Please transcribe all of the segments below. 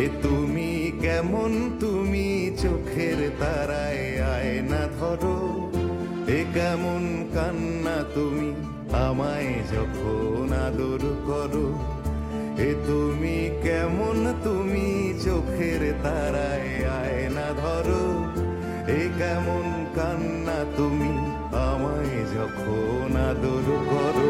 এ তুমি কেমন, তুমি চোখের তারায় আয়না ধরো। এ কেমন কান্না তুমি আমায় যখন আদর করো। এ তুমি কেমন, তুমি চোখের তারায় আয়না ধরো। এ কেমন কান্না তুমি আমায় যখন আদর করো।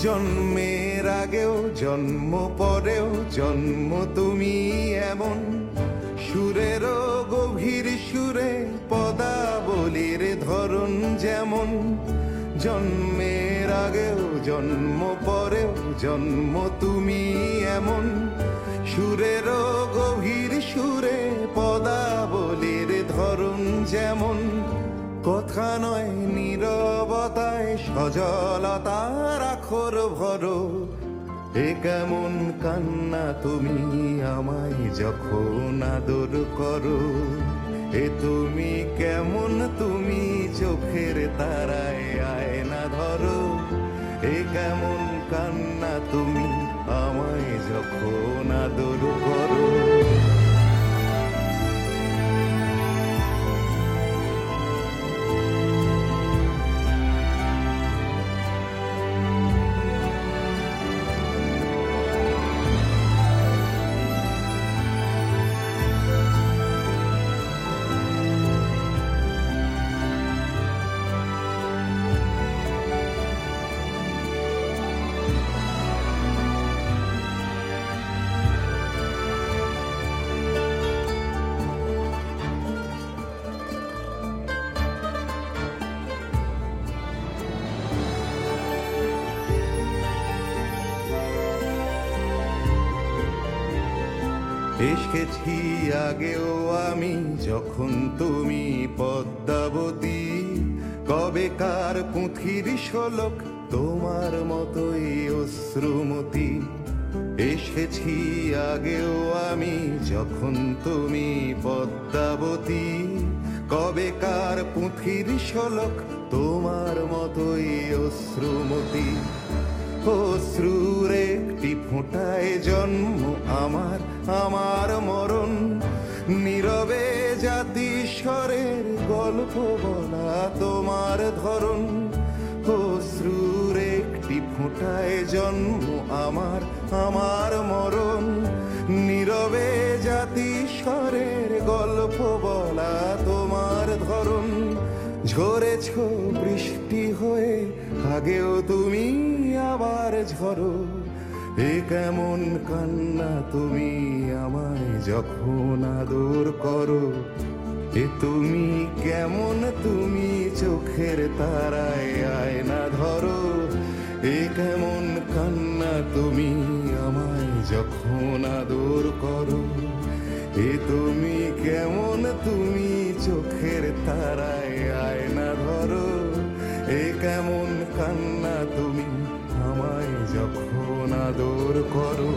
জন্মের আগেও জন্ম পরেও জন্ম তুমি এমন, সুরেরও গভীর সুরে পদাবলীর ধরন যেমন। জন্মের আগেও জন্ম পরেও জন্ম তুমি এমন, সুরেরও গভীর সুরে পদাবলীর ধরন যেমন। কথা নয় নীরবতায় সজলতার আখর ভরো। এ কেমন কান্না তুমি আমায় যখন আদর করো। এ তুমি কেমন, তুমি চোখের তারায় আয়না ধরো। এ কেমন কান্না তুমি আমায় যখন আদর করো। এসেছি আগেও আমি যখন তুমি পদ্মাবতী। কবেকার পুঁথির শোলক তোমার মতোই অশ্রুমতি। এসেছি আগেও আমি যখন তুমি পদ্মাবতী। কবেকার পুঁথির শোলক তোমার মতোই অশ্রুমতি। অশ্রুর একটি ফোঁটায় জন্ম আমার, আমার মরণ। নীরবে জাতিস্বরের গল্প বলা তোমার ধরন। অশ্রুর একটি ফোঁটায় জন্ম আমার, আমার মরণ। নীরবে জাতিস্বরের গল্প বলা তোমার ধরন। ঝরেছ বৃষ্টি হয়ে আগেও তুমি আবার ঝরো। এ কেমন কান্না তুমি আমায় যখন আদর করো। এ তুমি কেমন, তুমি চোখের তারায় আয়না ধরো। এ কেমন কান্না তুমি আমায় যখন আদর করো। এ তুমি কেমন, তুমি চোখের তারায় আয়না ধরো। এ কেমন কান্না তুমি আমায় যখন আদর করো।